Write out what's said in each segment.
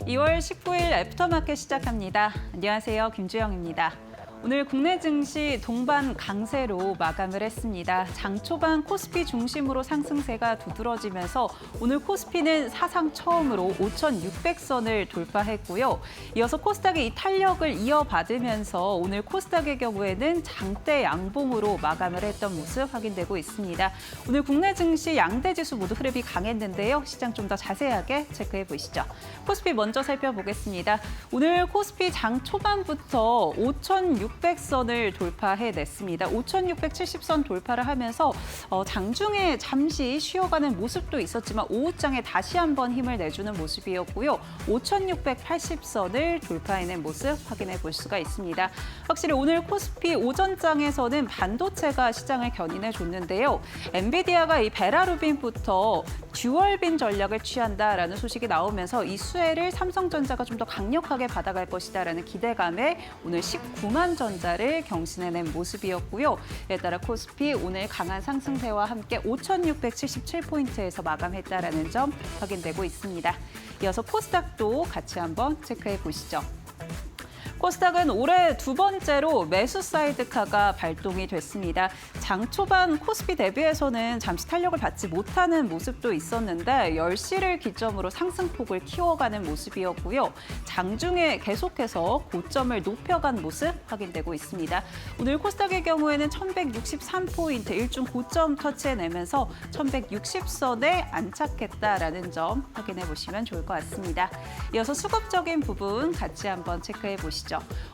2월 19일 애프터마켓 시작합니다. 안녕하세요. 김주영입니다. 오늘 국내 증시 동반 강세로 마감을 했습니다. 장 초반 코스피 중심으로 상승세가 두드러지면서 오늘 코스피는 사상 처음으로 5,600선을 돌파했고요. 이어서 코스닥이 이 탄력을 이어받으면서 오늘 코스닥의 경우에는 장대 양봉으로 마감을 했던 모습 확인되고 있습니다. 오늘 국내 증시 양대 지수 모두 흐름이 강했는데요. 시장 좀 더 자세하게 체크해 보시죠. 코스피 먼저 살펴보겠습니다. 오늘 코스피 장 초반부터 5,600선을 돌파해냈습니다. 5,670선 돌파를 하면서 장중에 잠시 쉬어가는 모습도 있었지만 오후장에 다시 한번 힘을 내주는 모습이었고요. 5,680선을 돌파해낸 모습 확인해 볼 수가 있습니다. 확실히 오늘 코스피 오전장에서는 반도체가 시장을 견인해 줬는데요. 엔비디아가 이 베라루빈부터 듀얼빈 전략을 취한다라는 소식이 나오면서 이 수혜를 삼성전자가 좀 더 강력하게 받아갈 것이다라는 기대감에 오늘 19만 전자를 경신해낸 모습이었고요. 이에 따라 코스피 오늘 강한 상승세와 함께 5,677포인트에서 마감했다라는 점 확인되고 있습니다. 이어서 코스닥도 같이 한번 체크해 보시죠. 코스닥은 올해 두 번째로 매수 사이드카가 발동이 됐습니다. 장 초반 코스피 대비해서는 잠시 탄력을 받지 못하는 모습도 있었는데 10시를 기점으로 상승폭을 키워가는 모습이었고요. 장중에 계속해서 고점을 높여간 모습 확인되고 있습니다. 오늘 코스닥의 경우에는 1,163포인트 일중 고점 터치해내면서 1,160선에 안착했다라는 점 확인해 보시면 좋을 것 같습니다. 이어서 수급적인 부분 같이 한번 체크해 보시죠.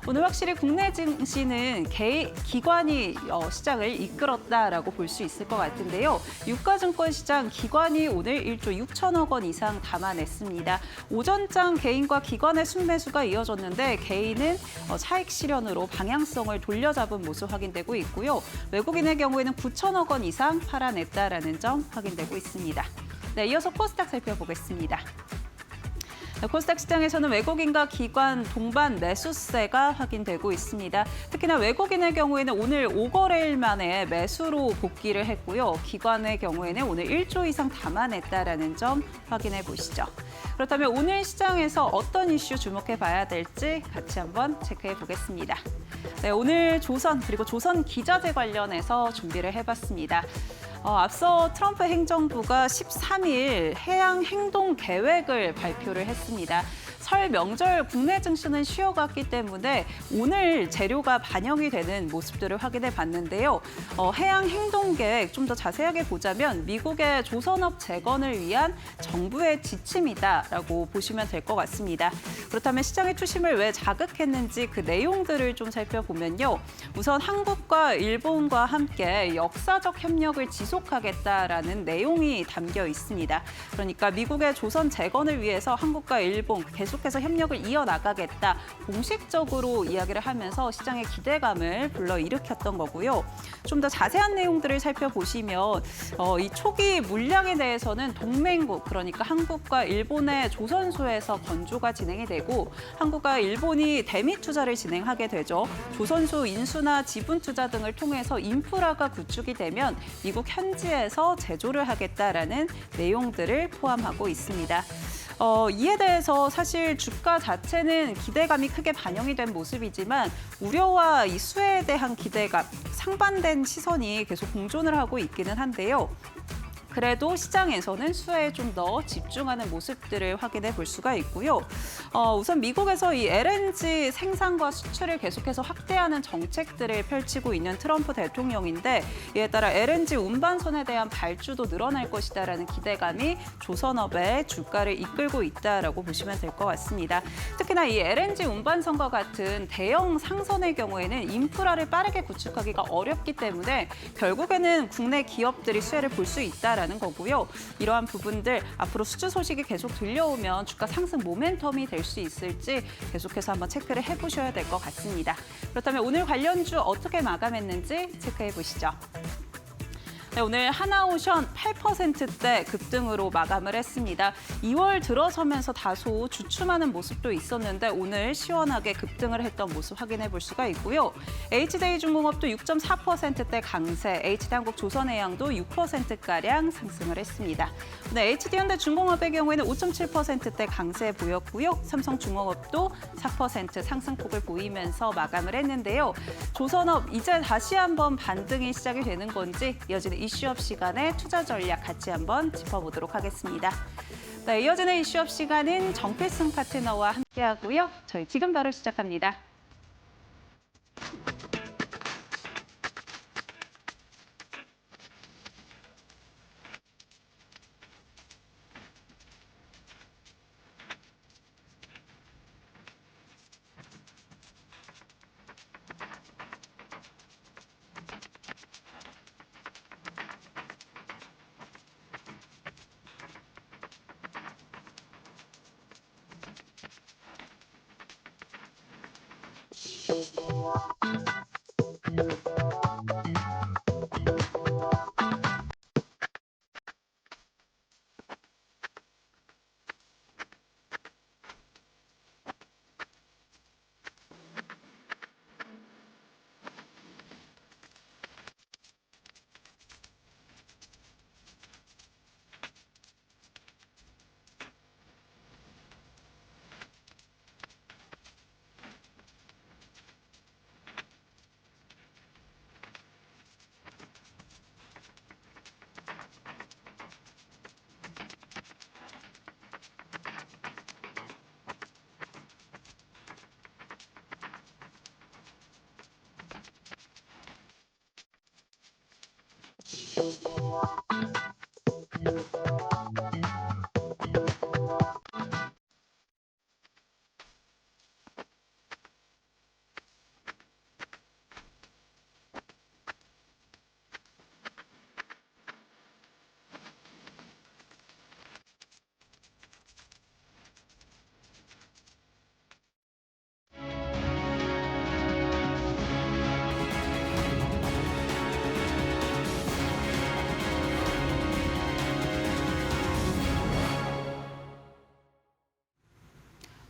오늘 확실히 국내 증시는 기관이 시장을 이끌었다라고 볼 수 있을 것 같은데요. 유가증권 시장 기관이 오늘 1조 6천억 원 이상 담아냈습니다. 오전장 개인과 기관의 순매수가 이어졌는데 개인은 차익 실현으로 방향성을 돌려잡은 모습 확인되고 있고요. 외국인의 경우에는 9천억 원 이상 팔아냈다라는 점 확인되고 있습니다. 네, 이어서 코스닥 살펴보겠습니다. 코스닥 시장에서는 외국인과 기관 동반 매수세가 확인되고 있습니다. 특히나 외국인의 경우에는 오늘 5거래일 만에 매수로 복귀를 했고요. 기관의 경우에는 오늘 1조 이상 담아냈다라는 점 확인해 보시죠. 그렇다면 오늘 시장에서 어떤 이슈 주목해 봐야 될지 같이 한번 체크해 보겠습니다. 네, 오늘 조선 그리고 조선 기자재 관련해서 준비를 해봤습니다. 앞서 트럼프 행정부가 13일 해양 행동 계획을 발표를 했습니다. 설 명절 국내 증시는 쉬어갔기 때문에 오늘 재료가 반영이 되는 모습들을 확인해 봤는데요. 해양 행동 계획 좀 더 자세하게 보자면 미국의 조선업 재건을 위한 정부의 지침이다라고 보시면 될 것 같습니다. 그렇다면 시장의 투심을 왜 자극했는지 그 내용들을 좀 살펴보면요. 우선 한국과 일본과 함께 역사적 협력을 지속하겠다라는 내용이 담겨 있습니다. 그러니까 미국의 조선 재건을 위해서 한국과 일본 계속해서 협력을 이어나가겠다. 공식적으로 이야기를 하면서 시장의 기대감을 불러일으켰던 거고요. 좀 더 자세한 내용들을 살펴보시면 이 초기 물량에 대해서는 동맹국, 그러니까 한국과 일본의 조선소에서 건조가 진행이 되고 한국과 일본이 대미 투자를 진행하게 되죠. 조선소 인수나 지분 투자 등을 통해서 인프라가 구축이 되면 미국 현지에서 제조를 하겠다라는 내용들을 포함하고 있습니다. 이에 대해서 사실 주가 자체는 기대감이 크게 반영이 된 모습이지만 우려와 이 수혜에 대한 기대감, 상반된 시선이 계속 공존을 하고 있기는 한데요. 그래도 시장에서는 수혜에 좀 더 집중하는 모습들을 확인해 볼 수가 있고요. 우선 미국에서 이 LNG 생산과 수출을 계속해서 확대하는 정책들을 펼치고 있는 트럼프 대통령인데 이에 따라 LNG 운반선에 대한 발주도 늘어날 것이다라는 기대감이 조선업의 주가를 이끌고 있다라고 보시면 될 것 같습니다. 특히나 이 LNG 운반선과 같은 대형 상선의 경우에는 인프라를 빠르게 구축하기가 어렵기 때문에 결국에는 국내 기업들이 수혜를 볼 수 있다라는 거고요. 이러한 부분들 앞으로 수주 소식이 계속 들려오면 주가 상승 모멘텀이 될 수 있을지 계속해서 한번 체크를 해보셔야 될 것 같습니다. 그렇다면 오늘 관련주 어떻게 마감했는지 체크해 보시죠. 네, 오늘 하나오션 8%대 급등으로 마감을 했습니다. 2월 들어서면서 다소 주춤하는 모습도 있었는데 오늘 시원하게 급등을 했던 모습 확인해 볼 수가 있고요. HDI중공업도 6.4%대 강세, HD한국조선해양도 6%가량 상승을 했습니다. 네, HD현대중공업의 경우에는 5.7%대 강세 보였고요. 삼성중공업도 4% 상승폭을 보이면서 마감을 했는데요. 조선업 이제 다시 한번 반등이 시작이 되는 건지 이어지는 이슈업 시간에 투자 전략 같이 한번 짚어보도록 하겠습니다. 네, 이어지는 이슈업 시간은 정필승 파트너와 함께하고요. 저희 지금 바로 시작합니다.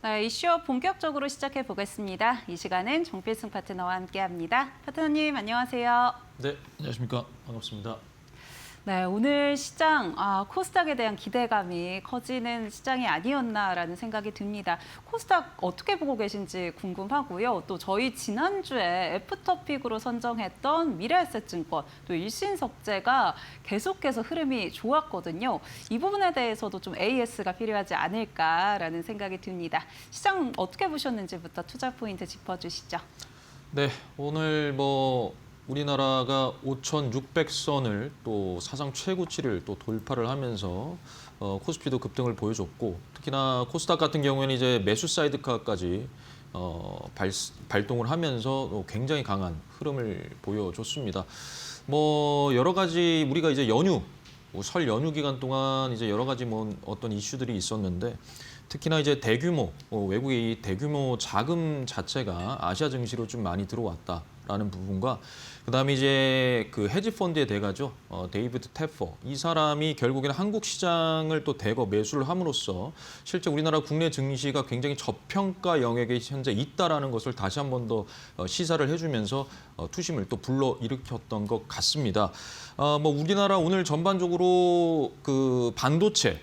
네, 이슈업 본격적으로 시작해 보겠습니다. 이 시간은 정필승 파트너와 함께합니다. 파트너님 안녕하세요. 네, 안녕하십니까. 반갑습니다. 네, 오늘 시장 코스닥에 대한 기대감이 커지는 시장이 아니었나라는 생각이 듭니다. 코스닥 어떻게 보고 계신지 궁금하고요. 또 저희 지난주에 애프터픽으로 선정했던 미래에셋증권, 또 일신석재가 계속해서 흐름이 좋았거든요. 이 부분에 대해서도 좀 AS가 필요하지 않을까라는 생각이 듭니다. 시장 어떻게 보셨는지부터 투자 포인트 짚어주시죠. 네, 오늘 우리나라가 5,600선을 또 사상 최고치를 또 돌파를 하면서 코스피도 급등을 보여줬고, 특히나 코스닥 같은 경우에는 이제 매수 사이드카까지 발동을 하면서 굉장히 강한 흐름을 보여줬습니다. 여러 가지 우리가 이제 설 연휴 기간 동안 이제 여러 가지 어떤 이슈들이 있었는데, 특히나 이제 외국의 이 대규모 자금 자체가 아시아 증시로 좀 많이 들어왔다라는 부분과, 그다음에 이제 그 헤지 펀드의 대가죠, 데이비드 테퍼, 이 사람이 결국에는 한국 시장을 또 대거 매수를 함으로써 실제 우리나라 국내 증시가 굉장히 저평가 영역에 현재 있다라는 것을 다시 한 번 더 시사를 해주면서 투심을 또 불러일으켰던 것 같습니다. 우리나라 오늘 전반적으로 그 반도체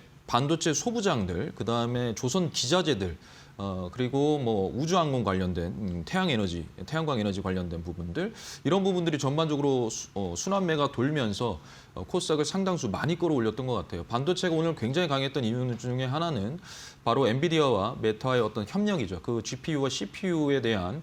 소부장들, 그다음에 조선 기자재들, 그리고 우주항공 관련된 태양광 에너지 관련된 부분들, 이런 부분들이 전반적으로 순환매가 돌면서 코스닥을 상당수 많이 끌어올렸던 것 같아요. 반도체가 오늘 굉장히 강했던 이유 중에 하나는 바로 엔비디아와 메타의 어떤 협력이죠. 그 GPU와 CPU에 대한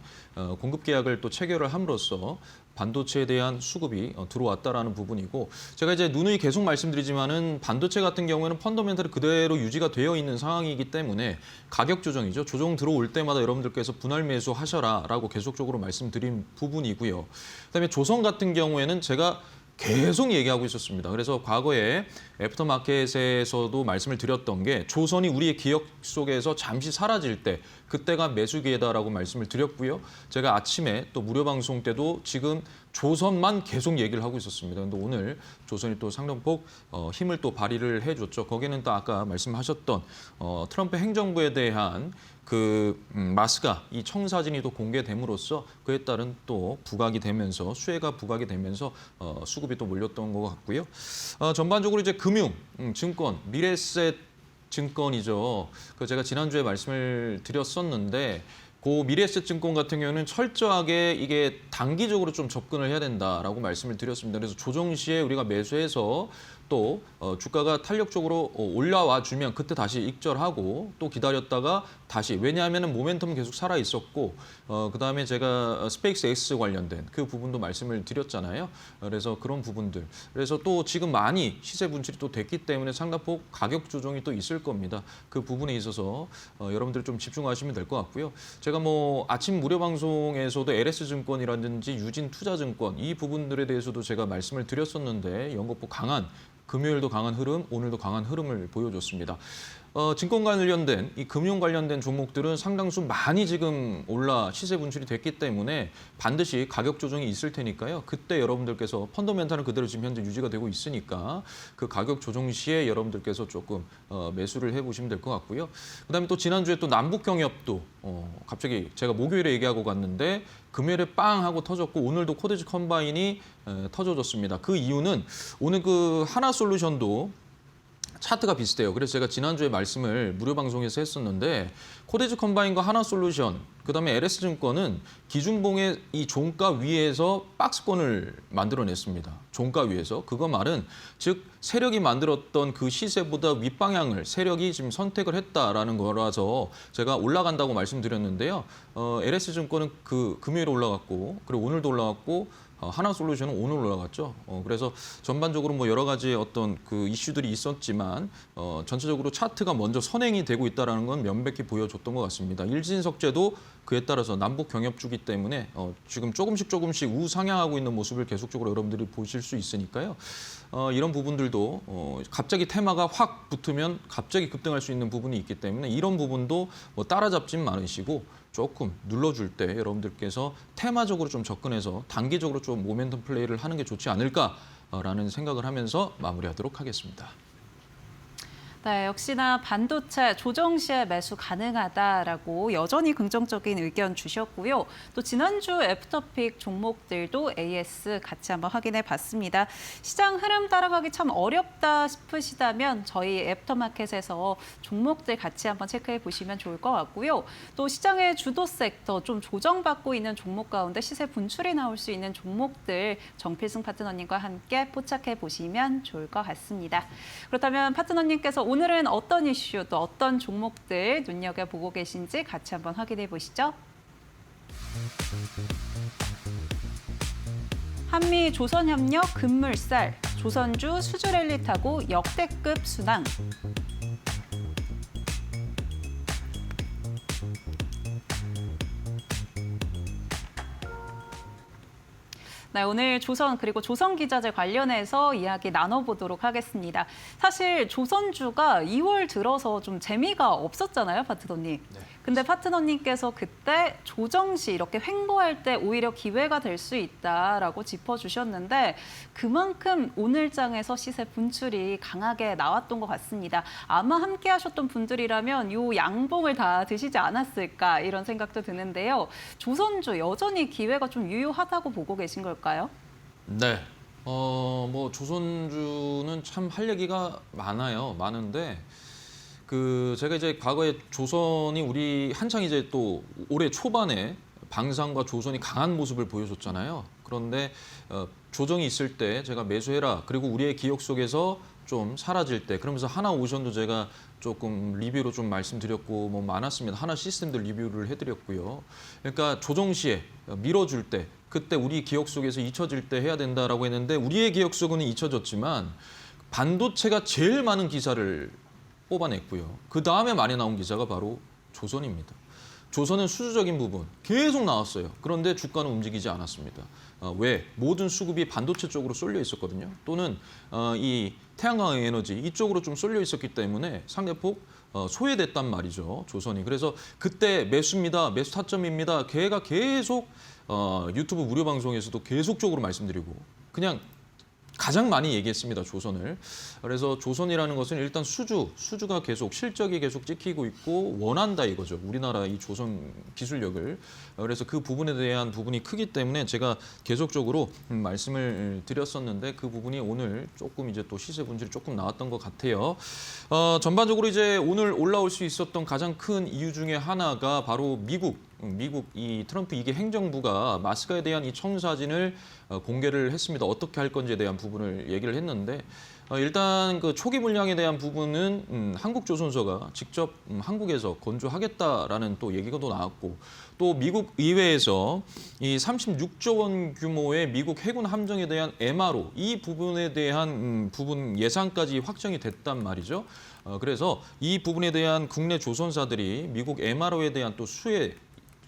공급 계약을 또 체결을 함으로써 반도체에 대한 수급이 들어왔다라는 부분이고, 제가 이제 누누이 계속 말씀드리지만은 반도체 같은 경우에는 펀더멘털이 그대로 유지가 되어 있는 상황이기 때문에 가격 조정이죠. 조정 들어올 때마다 여러분들께서 분할 매수하셔라라고 계속적으로 말씀드린 부분이고요. 그다음에 조선 같은 경우에는 제가 계속 얘기하고 있었습니다. 그래서 과거에 애프터마켓에서도 말씀을 드렸던 게 조선이 우리의 기억 속에서 잠시 사라질 때 그때가 매수 기회다라고 말씀을 드렸고요. 제가 아침에 또 무료 방송 때도 지금 조선만 계속 얘기를 하고 있었습니다. 그런데 오늘 조선이 또 상당폭 힘을 또 발휘를 해줬죠. 거기는 또 아까 말씀하셨던 트럼프 행정부에 대한 그 마스가 이 청사진이 또 공개됨으로써 그에 따른 또 부각이 되면서 수혜가 부각이 되면서 수급이 또 몰렸던 것 같고요. 전반적으로 이제 금융, 증권, 미래에셋 증권이죠. 그 제가 지난주에 말씀을 드렸었는데 그 미래에셋 증권 같은 경우는 철저하게 이게 단기적으로 좀 접근을 해야 된다라고 말씀을 드렸습니다. 그래서 조정 시에 우리가 매수해서 또 주가가 탄력적으로 올라와 주면 그때 다시 익절하고 또 기다렸다가 다시 왜냐하면 모멘텀은 계속 살아 있었고 그다음에 제가 스페이스 X 관련된 그 부분도 말씀을 드렸잖아요. 그래서 그런 부분들 그래서 또 지금 많이 시세 분출이 또 됐기 때문에 상당폭 가격 조정이 또 있을 겁니다. 그 부분에 있어서 여러분들 좀 집중하시면 될 것 같고요. 제가 뭐 아침 무료 방송에서도 LS증권이라든지 유진투자증권 이 부분들에 대해서도 제가 말씀을 드렸었는데 연거푸 강한 금요일도 강한 흐름, 오늘도 강한 흐름을 보여줬습니다. 증권 관련된 이 금융 관련된 종목들은 상당수 많이 지금 올라 시세 분출이 됐기 때문에 반드시 가격 조정이 있을 테니까요. 그때 여러분들께서 펀더멘탈은 그대로 지금 현재 유지가 되고 있으니까 그 가격 조정 시에 여러분들께서 조금 매수를 해보시면 될 것 같고요. 그다음에 또 지난주에 또 남북 경협도 갑자기 제가 목요일에 얘기하고 갔는데 금요일에 빵 하고 터졌고 오늘도 코데지 컴바인이 터져졌습니다. 그 이유는 오늘 그 하나솔루션도 차트가 비슷해요. 그래서 제가 지난주에 말씀을 무료 방송에서 했었는데 코데지 컴바인과 하나솔루션, 그다음에 LS증권은 기준봉의 이 종가 위에서 박스권을 만들어냈습니다. 종가 위에서. 그거 말은 즉 세력이 만들었던 그 시세보다 윗방향을 세력이 지금 선택을 했다라는 거라서 제가 올라간다고 말씀드렸는데요. LS증권은 그 금요일에 올라갔고 그리고 오늘도 올라갔고 하나솔루션은 오늘 올라갔죠. 그래서 전반적으로 뭐 여러 가지 어떤 그 이슈들이 있었지만 전체적으로 차트가 먼저 선행이 되고 있다는 건 명백히 보여줬던 것 같습니다. 일진석재도 그에 따라서 남북 경협주기 때문에 지금 조금씩 우상향하고 있는 모습을 계속적으로 여러분들이 보실 수 있으니까요. 이런 부분들도 갑자기 테마가 확 붙으면 갑자기 급등할 수 있는 부분이 있기 때문에 이런 부분도 뭐 따라잡진 않으시고 조금 눌러줄 때 여러분들께서 테마적으로 좀 접근해서 단기적으로 좀 모멘텀 플레이를 하는 게 좋지 않을까라는 생각을 하면서 마무리하도록 하겠습니다. 네, 역시나 반도체 조정 시에 매수 가능하다라고 여전히 긍정적인 의견 주셨고요. 또 지난주 애프터픽 종목들도 AS 같이 한번 확인해 봤습니다. 시장 흐름 따라가기 참 어렵다 싶으시다면 저희 애프터마켓에서 종목들 같이 한번 체크해 보시면 좋을 것 같고요. 또 시장의 주도 섹터 좀 조정받고 있는 종목 가운데 시세 분출이 나올 수 있는 종목들 정필승 파트너님과 함께 포착해 보시면 좋을 것 같습니다. 그렇다면 파트너님께서 오늘은 어떤 이슈 또 어떤 종목들 눈여겨보고 계신지 같이 한번 확인해 보시죠. 한미 조선협력 급물살, 조선주 수주랠리 타고 역대급 순항. 네, 오늘 조선 그리고 조선기자재 관련해서 이야기 나눠보도록 하겠습니다. 사실 조선주가 2월 들어서 좀 재미가 없었잖아요, 파트너님. 네. 근데 파트너님께서 그때 조정 시 이렇게 횡보할 때 오히려 기회가 될 수 있다라고 짚어주셨는데 그만큼 오늘 장에서 시세 분출이 강하게 나왔던 것 같습니다. 아마 함께 하셨던 분들이라면 요 양봉을 다 드시지 않았을까 이런 생각도 드는데요. 조선주 여전히 기회가 좀 유효하다고 보고 계신 걸까요? 네. 뭐 조선주는 참 할 얘기가 많은데 제가 이제 과거에 조선이 우리 한창 이제 또 올해 초반에 방산과 조선이 강한 모습을 보여줬잖아요. 그런데 조정이 있을 때 제가 매수해라. 그리고 우리의 기억 속에서 좀 사라질 때 그러면서 하나오션도 제가 조금 리뷰로 좀 말씀드렸고 뭐 많았습니다. 하나 시스템들 리뷰를 해드렸고요. 그러니까 조정 시에 밀어줄 때 그때 우리 기억 속에서 잊혀질 때 해야 된다라고 했는데 우리의 기억 속은 잊혀졌지만 반도체가 제일 많은 기사를 뽑아냈고요. 그 다음에 많이 나온 기사가 바로 조선입니다. 조선은 수주적인 부분 계속 나왔어요. 그런데 주가는 움직이지 않았습니다. 왜? 모든 수급이 반도체 쪽으로 쏠려 있었거든요. 또는 이 태양광 에너지 이쪽으로 좀 쏠려 있었기 때문에 상대폭 소외됐단 말이죠. 조선이. 그래서 그때 매수입니다. 매수 타점입니다. 걔가 계속 유튜브 무료 방송에서도 계속적으로 말씀드리고 그냥 가장 많이 얘기했습니다. 조선을. 그래서 조선이라는 것은 일단 수주가 계속 실적이 계속 찍히고 있고 원한다 이거죠. 우리나라 이 조선 기술력을. 그래서 그 부분에 대한 부분이 크기 때문에 제가 계속적으로 말씀을 드렸었는데 그 부분이 오늘 조금 이제 또 시세 분질이 조금 나왔던 것 같아요. 전반적으로 이제 오늘 올라올 수 있었던 가장 큰 이유 중에 하나가 바로 미국 이 트럼프 2기 행정부가 마스크에 대한 이 청사진을 공개를 했습니다. 어떻게 할 건지에 대한 부분을 얘기를 했는데 일단 그 초기 물량에 대한 부분은 한국조선소가 직접 한국에서 건조하겠다라는 또 얘기가 또 나왔고 또 미국 의회에서 이 36조 원 규모의 미국 해군 함정에 대한 MRO 이 부분에 대한 부분 예산까지 확정이 됐단 말이죠. 그래서 이 부분에 대한 국내 조선사들이 미국 MRO에 대한 또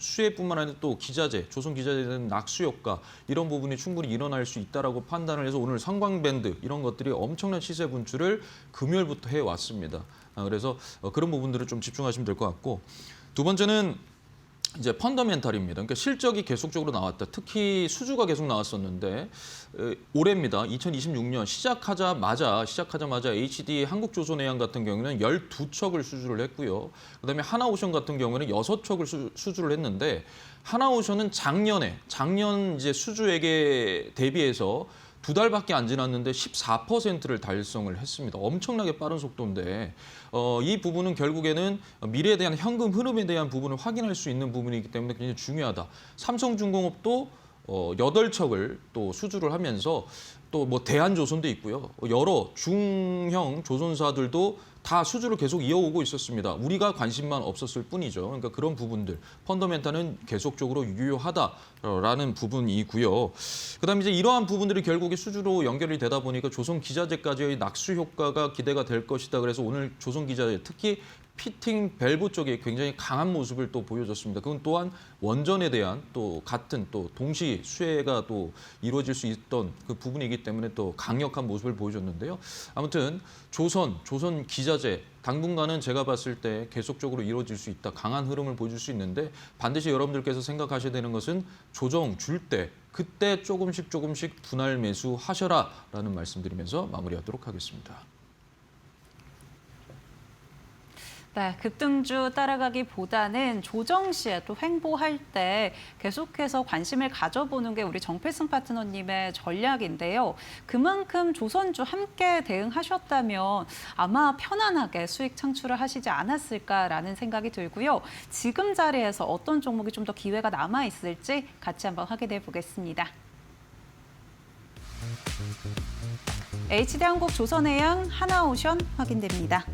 수혜뿐만 아니라 또 기자재, 조선 기자재에 대한 낙수 효과 이런 부분이 충분히 일어날 수 있다라고 판단을 해서 오늘 성광밴드 이런 것들이 엄청난 시세 분출을 금요일부터 해왔습니다. 그래서 그런 부분들을 좀 집중하시면 될 것 같고 두 번째는 이제 펀더멘탈입니다. 그러니까 실적이 계속적으로 나왔다. 특히 수주가 계속 나왔었는데 올해입니다. 2026년 시작하자마자 HD 한국조선해양 같은 경우는 12척을 수주를 했고요. 그다음에 하나오션 같은 경우는 6척을 수주를 했는데 하나오션은 작년 이제 수주액에 대비해서 2달밖에 안 지났는데 14%를 달성을 했습니다. 엄청나게 빠른 속도인데 이 부분은 결국에는 미래에 대한 현금 흐름에 대한 부분을 확인할 수 있는 부분이기 때문에 굉장히 중요하다. 삼성중공업도 8척을 또 수주를 하면서 또 뭐 대한조선도 있고요. 여러 중형 조선사들도 다 수주를 계속 이어오고 있었습니다. 우리가 관심만 없었을 뿐이죠. 그러니까 그런 부분들, 펀더멘탈은 계속적으로 유효하다라는 부분이고요. 그다음에 이제 이러한 부분들이 결국에 수주로 연결이 되다 보니까 조선 기자재까지의 낙수 효과가 기대가 될 것이다. 그래서 오늘 조선 기자재 특히 피팅 밸브 쪽에 굉장히 강한 모습을 또 보여줬습니다. 그건 또한 원전에 대한 또 같은 또 동시 수혜가 또 이루어질 수 있던 그 부분이기 때문에 또 강력한 모습을 보여줬는데요. 아무튼 조선 기자재 당분간은 제가 봤을 때 계속적으로 이루어질 수 있다. 강한 흐름을 보여줄 수 있는데 반드시 여러분들께서 생각하셔야 되는 것은 조정 줄 때 그때 조금씩 분할 매수하셔라라는 말씀드리면서 마무리하도록 하겠습니다. 네, 급등주 따라가기보다는 조정 시에 또 횡보할 때 계속해서 관심을 가져보는 게 우리 정필승 파트너님의 전략인데요. 그만큼 조선주 함께 대응하셨다면 아마 편안하게 수익 창출을 하시지 않았을까라는 생각이 들고요. 지금 자리에서 어떤 종목이 좀 더 기회가 남아 있을지 같이 한번 확인해 보겠습니다. HD한국 조선해양 하나오션 확인됩니다.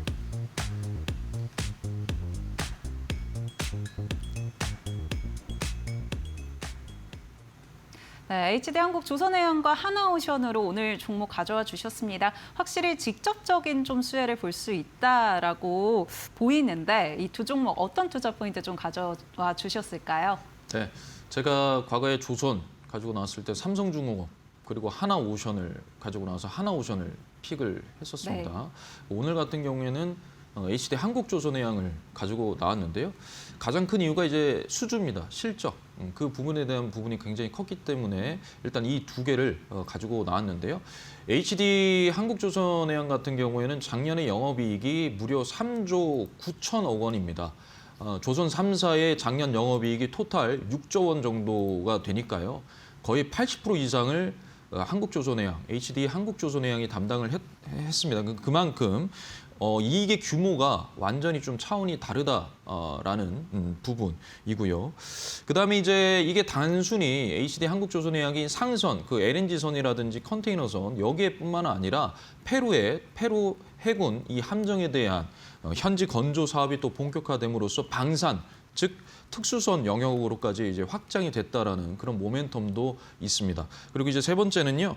네, HD한국 조선해양과 하나오션으로 오늘 종목 가져와 주셨습니다. 확실히 직접적인 좀 수혜를 볼 수 있다라고 보이는데 이 두 종목 어떤 투자 포인트 좀 가져와 주셨을까요? 네, 제가 과거에 조선 가지고 나왔을 때 삼성중공업 그리고 하나오션을 가지고 나와서 하나오션을 픽을 했었습니다. 네. 오늘 같은 경우에는 HD 한국조선해양을 가지고 나왔는데요. 가장 큰 이유가 이제 수주입니다. 실적. 그 부분에 대한 부분이 굉장히 컸기 때문에 일단 이 두 개를 가지고 나왔는데요. HD 한국조선해양 같은 경우에는 작년에 영업이익이 무려 3조 9천억 원입니다. 조선 3사의 작년 영업이익이 토탈 6조 원 정도가 되니까요. 거의 80% 이상을 한국조선해양, HD 한국조선해양이 담당을 했습니다. 그만큼 이익의 규모가 완전히 좀 차원이 다르다라는 부분이고요. 그다음에 이제 이게 단순히 HD 한국조선해양이 상선, 그 LNG선이라든지 컨테이너선 여기에뿐만 아니라 페루 해군 이 함정에 대한 현지 건조 사업이 또 본격화됨으로써 방산, 즉 특수선 영역으로까지 이제 확장이 됐다라는 그런 모멘텀도 있습니다. 그리고 이제 세 번째는요,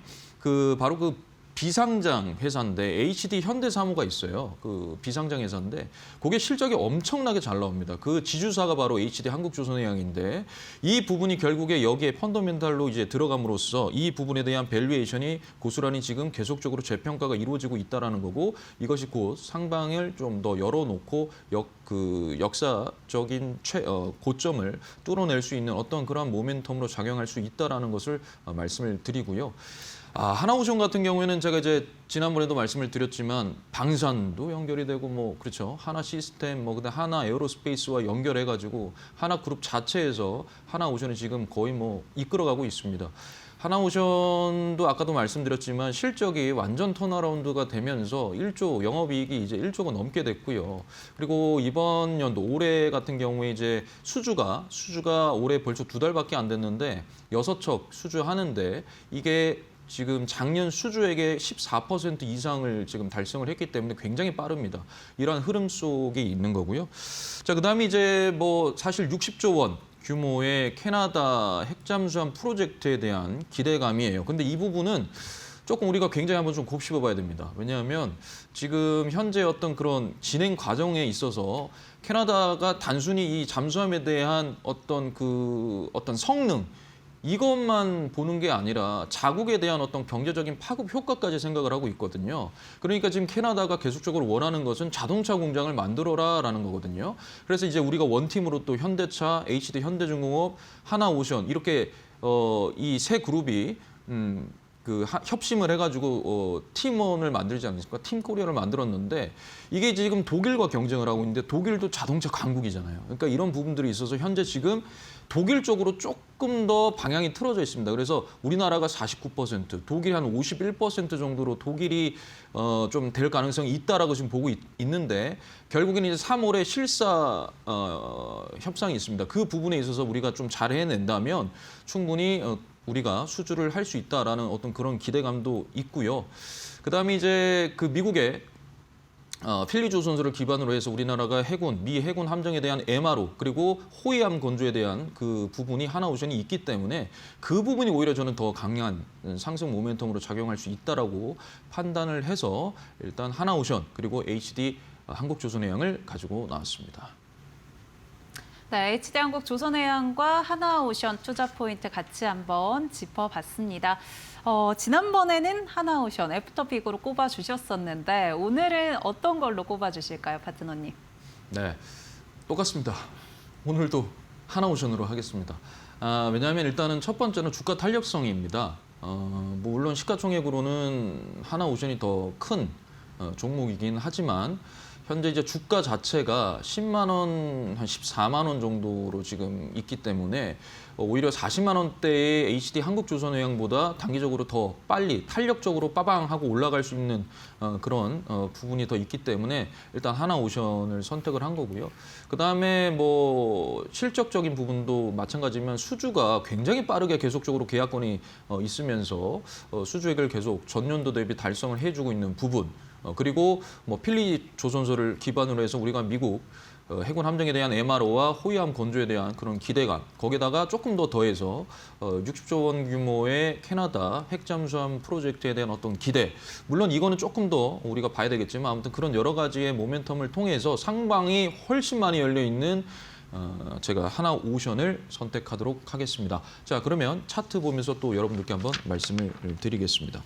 바로 비상장 회사인데 HD 현대사무가 있어요. 그 비상장 회사인데 그게 실적이 엄청나게 잘 나옵니다. 그 지주사가 바로 HD 한국조선해양인데 이 부분이 결국에 여기에 펀더멘탈로 이제 들어감으로써 이 부분에 대한 밸류에이션이 고스란히 지금 계속적으로 재평가가 이루어지고 있다라는 거고 이것이 곧 상방을 좀 더 열어놓고 역사적인 고점을 뚫어낼 수 있는 어떤 그런 모멘텀으로 작용할 수 있다라는 것을 말씀을 드리고요. 하나오션 같은 경우에는 제가 이제 지난번에도 말씀을 드렸지만 방산도 연결이 되고 뭐 그렇죠. 하나 시스템 그다음 하나 에어로스페이스와 연결해 가지고 하나 그룹 자체에서 하나오션이 지금 거의 뭐 이끌어가고 있습니다. 하나오션도 아까도 말씀드렸지만 실적이 완전 턴어라운드가 되면서 1조 영업이익이 이제 1조가 넘게 됐고요. 그리고 이번 연도 올해 같은 경우에 이제 수주가 올해 벌써 2달밖에 안 됐는데 6척 수주하는데 이게 지금 작년 수주액의 14% 이상을 지금 달성을 했기 때문에 굉장히 빠릅니다. 이러한 흐름 속에 있는 거고요. 자, 그다음에 이제 뭐 사실 60조 원 규모의 캐나다 핵잠수함 프로젝트에 대한 기대감이에요. 근데 이 부분은 조금 우리가 굉장히 한번 좀 곱씹어 봐야 됩니다. 왜냐하면 지금 현재 어떤 그런 진행 과정에 있어서 캐나다가 단순히 이 잠수함에 대한 어떤 성능 이것만 보는 게 아니라 자국에 대한 어떤 경제적인 파급 효과까지 생각을 하고 있거든요. 그러니까 지금 캐나다가 계속적으로 원하는 것은 자동차 공장을 만들어라라는 거거든요. 그래서 이제 우리가 원팀으로 또 현대차, HD 현대중공업, 하나오션 이렇게 이 세 그룹이 협심을 해가지고 팀원을 만들지 않습니까? 팀 코리아를 만들었는데 이게 지금 독일과 경쟁을 하고 있는데 독일도 자동차 강국이잖아요. 그러니까 이런 부분들이 있어서 현재 지금 독일 쪽으로 조금 더 방향이 틀어져 있습니다. 그래서 우리나라가 49%, 독일이 한 51% 정도로 독일이 좀 될 가능성이 있다라고 지금 보고 있는데 결국에는 이제 3월에 실사 협상이 있습니다. 그 부분에 있어서 우리가 좀 잘 해낸다면 충분히 우리가 수주를 할 수 있다라는 어떤 그런 기대감도 있고요. 그다음에 이제 그 미국의 필리 조선소를 기반으로 해서 우리나라가 미 해군 함정에 대한 MRO 그리고 호위함 건조에 대한 그 부분이 하나오션이 있기 때문에 그 부분이 오히려 저는 더 강한 상승 모멘텀으로 작용할 수 있다라고 판단을 해서 일단 하나오션 그리고 HD 한국조선해양을 가지고 나왔습니다. 네, HD한국조선해양과 하나오션 투자 포인트 같이 한번 짚어봤습니다. 지난번에는 하나오션 애프터픽으로 꼽아주셨었는데 오늘은 어떤 걸로 꼽아주실까요, 파트너님? 네, 똑같습니다. 오늘도 하나오션으로 하겠습니다. 왜냐하면 일단은 첫 번째는 주가 탄력성입니다. 뭐 물론 시가총액으로는 하나오션이 더 큰 종목이긴 하지만 현재 이제 주가 자체가 10만 원, 한 14만 원 정도로 지금 있기 때문에 오히려 40만 원대의 HD 한국조선해양보다 단기적으로 더 빨리 탄력적으로 빠방하고 올라갈 수 있는 그런 부분이 더 있기 때문에 일단 하나오션을 선택을 한 거고요. 그다음에 뭐 실적적인 부분도 마찬가지면 수주가 굉장히 빠르게 계속적으로 계약건이 있으면서 수주액을 계속 전년도 대비 달성을 해주고 있는 부분. 그리고 뭐 필리 조선소를 기반으로 해서 우리가 미국 해군 함정에 대한 MRO와 호위함 건조에 대한 그런 기대감 거기다가 조금 더 더해서 60조 원 규모의 캐나다 핵잠수함 프로젝트에 대한 어떤 기대 물론 이거는 조금 더 우리가 봐야 되겠지만 아무튼 그런 여러 가지의 모멘텀을 통해서 상방이 훨씬 많이 열려 있는 제가 하나오션을 선택하도록 하겠습니다. 자, 그러면 차트 보면서 또 여러분들께 한번 말씀을 드리겠습니다.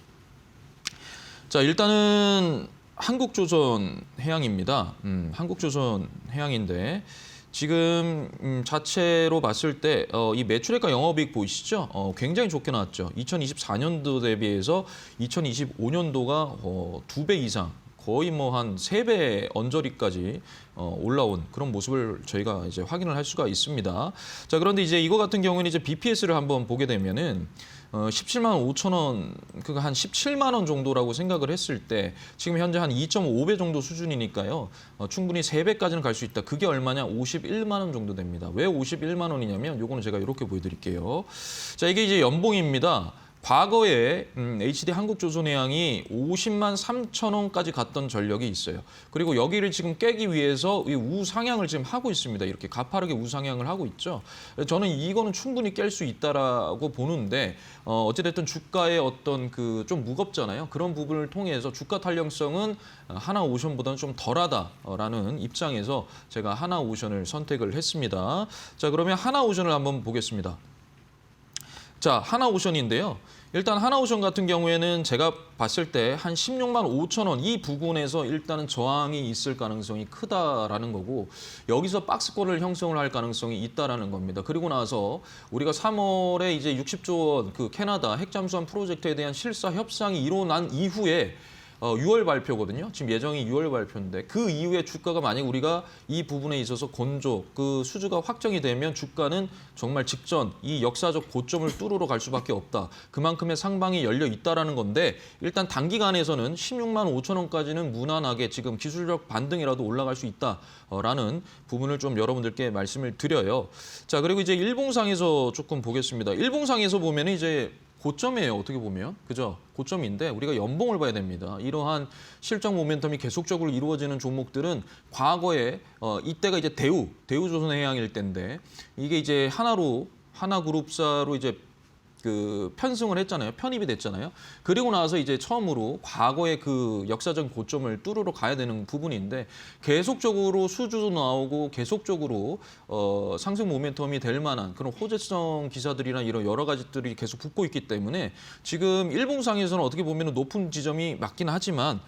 자, 일단은 한국조선해양입니다. 한국조선해양인데 지금 자체로 봤을 때 이 매출액과 영업이익 보이시죠? 굉장히 좋게 나왔죠. 2024년도 대비해서 2025년도가 2배 이상 거의 뭐 한 3배 언저리까지 올라온 그런 모습을 저희가 이제 확인을 할 수가 있습니다. 자, 그런데 이제 이거 같은 경우는 이제 BPS를 한번 보게 되면은 17만 5천 원, 그거 한 17만 원 정도라고 생각을 했을 때 지금 현재 한 2.5배 정도 수준이니까요. 충분히 3배까지는 갈 수 있다. 그게 얼마냐? 51만 원 정도 됩니다. 왜 51만 원이냐면 요거는 제가 이렇게 보여드릴게요. 자, 이게 이제 연봉입니다. 과거에 HD 한국조선해양이 50만 3천 원까지 갔던 전력이 있어요. 그리고 여기를 지금 깨기 위해서 이 우상향을 지금 하고 있습니다. 이렇게 가파르게 우상향을 하고 있죠. 저는 이거는 충분히 깰 수 있다라고 보는데 어찌됐든 주가의 어떤 그 좀 무겁잖아요. 그런 부분을 통해서 주가 탄력성은 하나오션보다는 좀 덜하다라는 입장에서 제가 하나오션을 선택을 했습니다. 자, 그러면 하나오션을 한번 보겠습니다. 자, 하나오션인데요. 일단 하나오션 같은 경우에는 제가 봤을 때 한 16만 5천 원 이 부근에서 일단은 저항이 있을 가능성이 크다라는 거고 여기서 박스권을 형성을 할 가능성이 있다라는 겁니다. 그리고 나서 우리가 3월에 이제 60조 원 그 캐나다 핵잠수함 프로젝트에 대한 실사 협상이 일어난 이후에 6월 발표거든요. 지금 예정이 6월 발표인데 그 이후에 주가가 만약 우리가 이 부분에 있어서 건조 그 수주가 확정이 되면 주가는 정말 직전 이 역사적 고점을 뚫으러 갈 수밖에 없다. 그만큼의 상방이 열려 있다라는 건데 일단 단기간에서는 16만 5천 원까지는 무난하게 지금 기술적 반등이라도 올라갈 수 있다라는 부분을 좀 여러분들께 말씀을 드려요. 자, 그리고 이제 일봉상에서 조금 보겠습니다. 일봉상에서 보면은 이제 고점이에요. 어떻게 보면. 그죠? 고점인데 우리가 연봉을 봐야 됩니다. 이러한 실적 모멘텀이 계속적으로 이루어지는 종목들은 과거에 이때가 이제 대우조선해양일 때인데 이게 이제 하나그룹사로 이제 그 편승을 했잖아요. 편입이 됐잖아요. 그리고 나서 이제 처음으로 과거의 그 역사적 고점을 뚫으러 가야 되는 부분인데 계속적으로 수주도 나오고 계속적으로 상승 모멘텀이 될 만한 그런 호재성 기사들이나 이런 여러 가지들이 계속 붙고 있기 때문에 지금 일봉상에서는 어떻게 보면 높은 지점이 맞긴 하지만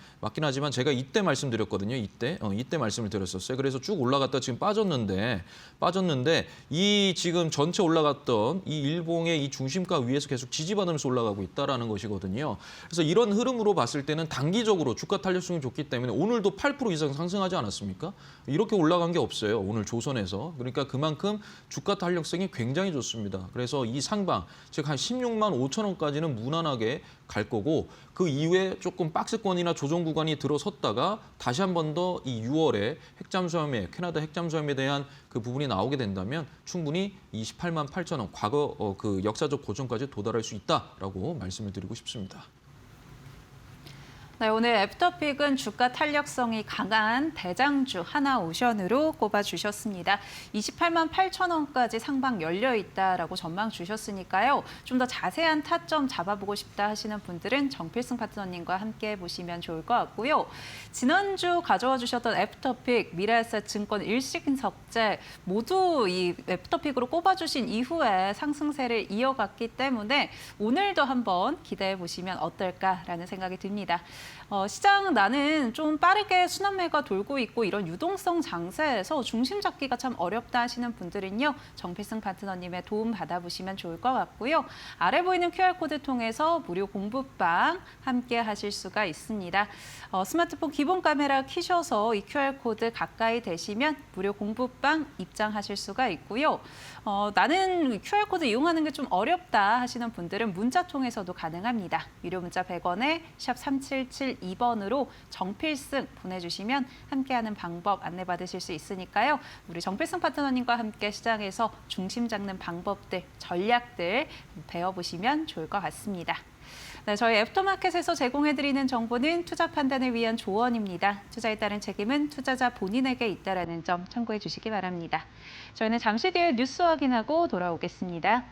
제가 이때 말씀드렸거든요. 이때 말씀을 드렸었어요. 그래서 쭉 올라갔다 지금 빠졌는데 이 지금 전체 올라갔던 이 일봉의 이 중심가 위에서 계속 지지받으면서 올라가고 있다라는 것이거든요. 그래서 이런 흐름으로 봤을 때는 단기적으로 주가 탄력성이 좋기 때문에 오늘도 8% 이상 상승하지 않았습니까? 이렇게 올라간 게 없어요. 오늘 조선에서. 그러니까 그만큼 주가 탄력성이 굉장히 좋습니다. 그래서 이 상방, 즉 한 16만 5천 원까지는 무난하게 갈 거고 그 이후에 조금 박스권이나 조정 구간이 들어섰다가 다시 한 번 더 이 6월에 캐나다 핵잠수함에 대한 그 부분이 나오게 된다면 충분히 28만 8천 원 과거 그 역사적 고점까지 도달할 수 있다라고 말씀을 드리고 싶습니다. 네, 오늘 애프터픽은 주가 탄력성이 강한 대장주 하나오션으로 꼽아주셨습니다. 28만 8천 원까지 상방 열려 있다라고 전망 주셨으니까요. 좀 더 자세한 타점 잡아보고 싶다 하시는 분들은 정필승 파트너님과 함께 보시면 좋을 것 같고요. 지난주 가져와 주셨던 애프터픽, 미래에셋증권, 일식석재 모두 이 애프터픽으로 꼽아주신 이후에 상승세를 이어갔기 때문에 오늘도 한번 기대해 보시면 어떨까라는 생각이 듭니다. 시장 나는 좀 빠르게 순환매가 돌고 있고 이런 유동성 장세에서 중심 잡기가 참 어렵다 하시는 분들은요. 정필승 파트너님의 도움 받아보시면 좋을 것 같고요. 아래 보이는 QR코드 통해서 무료 공부방 함께 하실 수가 있습니다. 스마트폰 기본 카메라 켜셔서 이 QR코드 가까이 대시면 무료 공부방 입장하실 수가 있고요. 나는 QR코드 이용하는 게 좀 어렵다 하시는 분들은 문자 통해서도 가능합니다. 유료 문자 100원에 샵 3772번으로 정필승 보내주시면 함께하는 방법 안내받으실 수 있으니까요. 우리 정필승 파트너님과 함께 시장에서 중심 잡는 방법들, 전략들 배워보시면 좋을 것 같습니다. 네, 저희 애프터마켓에서 제공해드리는 정보는 투자 판단을 위한 조언입니다. 투자에 따른 책임은 투자자 본인에게 있다는 점 참고해 주시기 바랍니다. 저희는 잠시 뒤에 뉴스 확인하고 돌아오겠습니다.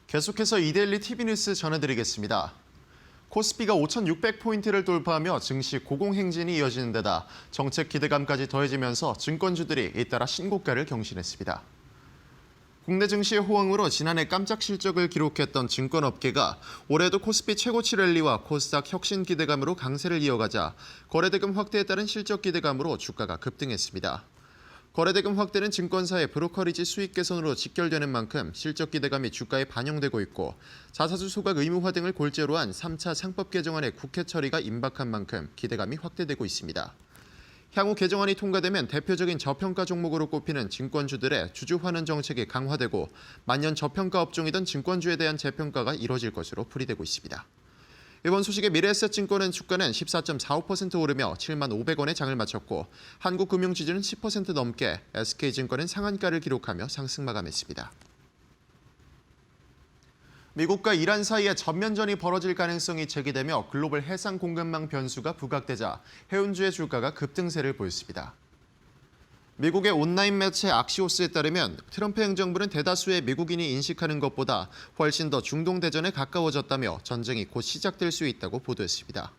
계속해서 이데일리 TV 뉴스 전해드리겠습니다. 코스피가 5,600포인트를 돌파하며 증시 고공행진이 이어지는 데다 정책 기대감까지 더해지면서 증권주들이 잇따라 신고가를 경신했습니다. 국내 증시의 호황으로 지난해 깜짝 실적을 기록했던 증권업계가 올해도 코스피 최고치 랠리와 코스닥 혁신 기대감으로 강세를 이어가자 거래대금 확대에 따른 실적 기대감으로 주가가 급등했습니다. 거래대금 확대는 증권사의 브로커리지 수익 개선으로 직결되는 만큼 실적 기대감이 주가에 반영되고 있고 자사주 소각 의무화 등을 골재로 한 3차 상법 개정안의 국회 처리가 임박한 만큼 기대감이 확대되고 있습니다. 향후 개정안이 통과되면 대표적인 저평가 종목으로 꼽히는 증권주들의 주주 환원 정책이 강화되고 만년 저평가 업종이던 증권주에 대한 재평가가 이뤄질 것으로 풀이되고 있습니다. 이번 소식에 미래에셋증권은 주가는 14.45% 오르며 7만 500원에 장을 마쳤고 한국금융지주는 10% 넘게, SK증권은 상한가를 기록하며 상승 마감했습니다. 미국과 이란 사이에 전면전이 벌어질 가능성이 제기되며 글로벌 해상 공급망 변수가 부각되자 해운주의 주가가 급등세를 보였습니다. 미국의 온라인 매체 악시오스에 따르면 트럼프 행정부는 대다수의 미국인이 인식하는 것보다 훨씬 더 중동대전에 가까워졌다며 전쟁이 곧 시작될 수 있다고 보도했습니다.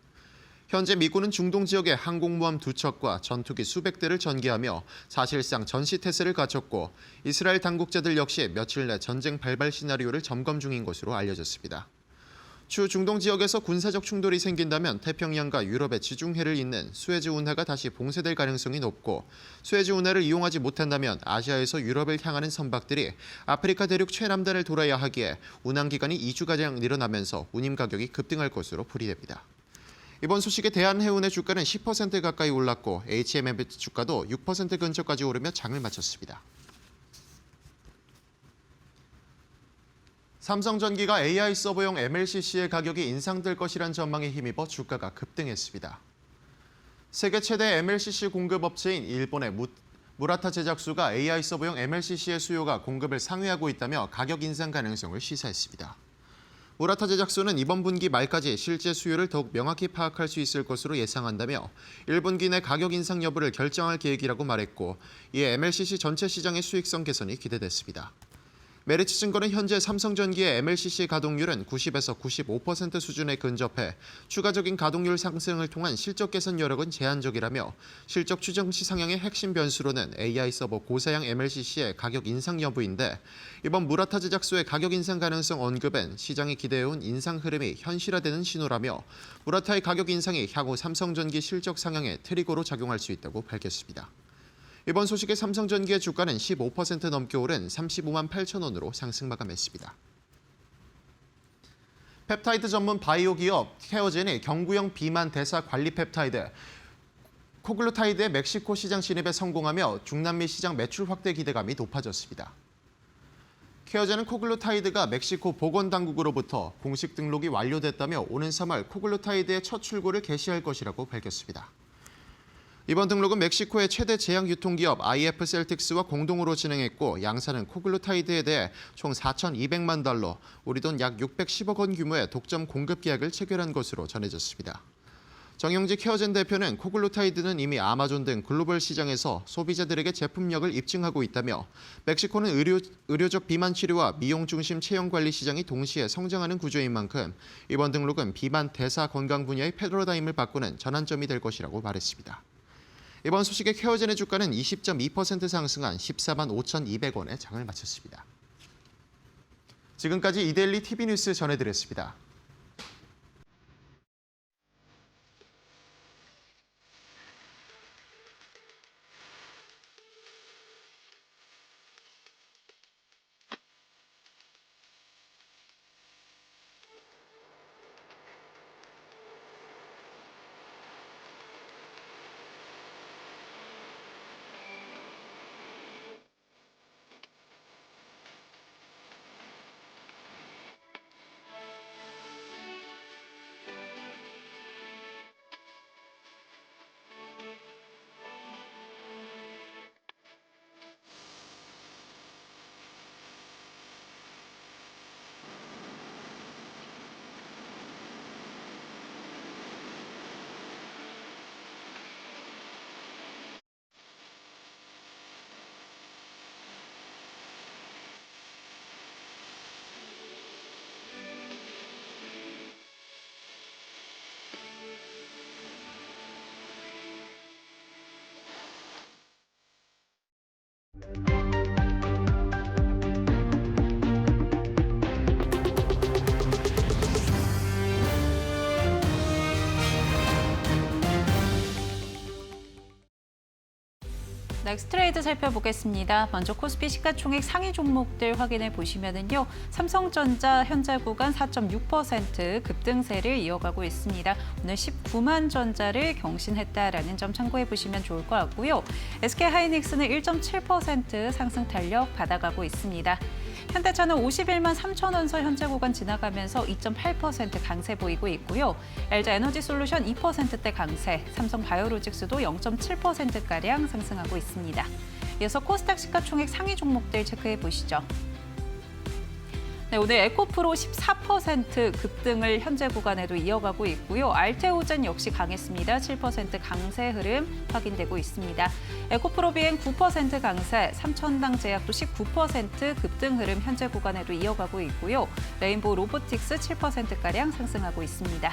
현재 미군은 중동 지역에 항공모함 2척과 전투기 수백 대를 전개하며 사실상 전시태세를 갖췄고 이스라엘 당국자들 역시 며칠 내 전쟁 발발 시나리오를 점검 중인 것으로 알려졌습니다. 추후 중동 지역에서 군사적 충돌이 생긴다면 태평양과 유럽의 지중해를 잇는 수에즈 운하가 다시 봉쇄될 가능성이 높고 수에즈 운하를 이용하지 못한다면 아시아에서 유럽을 향하는 선박들이 아프리카 대륙 최남단을 돌아야 하기에 운항 기간이 2주가량 늘어나면서 운임 가격이 급등할 것으로 풀이됩니다. 이번 소식에 대한해운의 주가는 10% 가까이 올랐고 HMM 주가도 6% 근처까지 오르며 장을 마쳤습니다. 삼성전기가 AI 서버용 MLCC의 가격이 인상될 것이란 전망에 힘입어 주가가 급등했습니다. 세계 최대 MLCC 공급업체인 일본의 무라타 제작소가 AI 서버용 MLCC의 수요가 공급을 상회하고 있다며 가격 인상 가능성을 시사했습니다. 무라타 제작소는 이번 분기 말까지 실제 수요를 더욱 명확히 파악할 수 있을 것으로 예상한다며 1분기 내 가격 인상 여부를 결정할 계획이라고 말했고 이에 MLCC 전체 시장의 수익성 개선이 기대됐습니다. 메리츠증권은 현재 삼성전기의 MLCC 가동률은 90에서 95% 수준에 근접해 추가적인 가동률 상승을 통한 실적 개선 여력은 제한적이라며 실적 추정치 상향의 핵심 변수로는 AI 서버 고사양 MLCC의 가격 인상 여부인데 이번 무라타 제작소의 가격 인상 가능성 언급은 시장이 기대해온 인상 흐름이 현실화되는 신호라며 무라타의 가격 인상이 향후 삼성전기 실적 상향의 트리거로 작용할 수 있다고 밝혔습니다. 이번 소식에 삼성전기의 주가는 15% 넘게 오른 35만 8천 원으로 상승 마감했습니다. 펩타이드 전문 바이오 기업 케어젠이 경구형 비만 대사 관리 펩타이드 코글루타이드의 멕시코 시장 진입에 성공하며 중남미 시장 매출 확대 기대감이 높아졌습니다. 케어젠은 코글루타이드가 멕시코 보건당국으로부터 공식 등록이 완료됐다며 오는 3월 코글루타이드의 첫 출고를 개시할 것이라고 밝혔습니다. 이번 등록은 멕시코의 최대 제약 유통기업 IF 셀틱스와 공동으로 진행했고 양사는 코글루타이드에 대해 총 4,200만 달러, 우리 돈 약 610억 원 규모의 독점 공급 계약을 체결한 것으로 전해졌습니다. 정영지 케어젠 대표는 코글루타이드는 이미 아마존 등 글로벌 시장에서 소비자들에게 제품력을 입증하고 있다며 멕시코는 의료적 비만 치료와 미용 중심 체형 관리 시장이 동시에 성장하는 구조인 만큼 이번 등록은 비만 대사 건강 분야의 패러다임을 바꾸는 전환점이 될 것이라고 말했습니다. 이번 소식에 케어젠의 주가는 20.2% 상승한 14만 5,200원에 장을 마쳤습니다. 지금까지 이데일리 TV 뉴스 전해드렸습니다. 넥스트레이드 살펴보겠습니다. 먼저 코스피 시가총액 상위 종목들 확인해 보시면은요. 삼성전자 현재 구간 4.6% 급등세를 이어가고 있습니다. 오늘 19만 전자를 경신했다라는 점 참고해 보시면 좋을 것 같고요. SK하이닉스는 1.7% 상승 탄력 받아가고 있습니다. 현대차는 51만 3천 원서 현재 구간 지나가면서 2.8% 강세 보이고 있고요. LG에너지솔루션 2%대 강세, 삼성바이오로직스도 0.7%가량 상승하고 있습니다. 이어서 코스닥 시가총액 상위 종목들 체크해 보시죠. 네, 오늘 에코프로 14% 급등을 현재 구간에도 이어가고 있고요. 알테오젠 역시 강했습니다. 7% 강세 흐름 확인되고 있습니다. 에코프로 비행 9% 강세, 삼천당 제약도 19% 급등 흐름 현재 구간에도 이어가고 있고요. 레인보우 로보틱스 7%가량 상승하고 있습니다.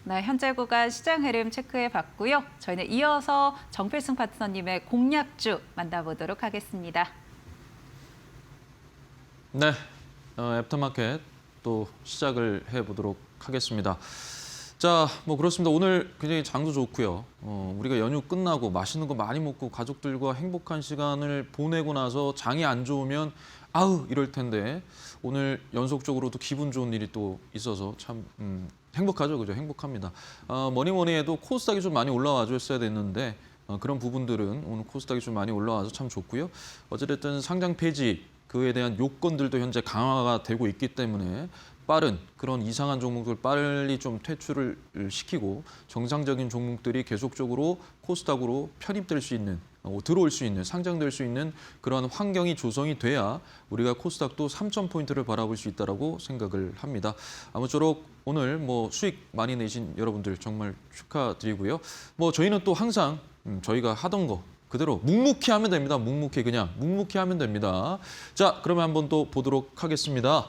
네, 현재 구간 시장 흐름 체크해 봤고요. 저희는 이어서 정필승 파트너님의 공략주 만나보도록 하겠습니다. 네, 애프터마켓 또 시작을 해보도록 하겠습니다. 자, 뭐 그렇습니다. 오늘 굉장히 장도 좋고요. 우리가 연휴 끝나고 맛있는 거 많이 먹고 가족들과 행복한 시간을 보내고 나서 장이 안 좋으면 아우 이럴 텐데 오늘 연속적으로도 기분 좋은 일이 또 있어서 참 행복하죠, 그죠? 행복합니다. 뭐니 해도 코스닥이 좀 많이 올라와 줬어야 됐는데 그런 부분들은 오늘 코스닥이 좀 많이 올라와서 참 좋고요. 어찌됐든 상장 폐지 그에 대한 요건들도 현재 강화가 되고 있기 때문에 빠른 그런 이상한 종목들 빨리 좀 퇴출을 시키고 정상적인 종목들이 계속적으로 코스닥으로 편입될 수 있는 들어올 수 있는 상장될 수 있는 그런 환경이 조성이 돼야 우리가 코스닥도 3,000포인트를 바라볼 수 있다라고 생각을 합니다. 아무쪼록 오늘 뭐 수익 많이 내신 여러분들 정말 축하드리고요. 뭐 저희는 또 항상 저희가 하던 거 그대로 묵묵히 하면 됩니다. 묵묵히 그냥 묵묵히 하면 됩니다. 자, 그러면 한번 또 보도록 하겠습니다.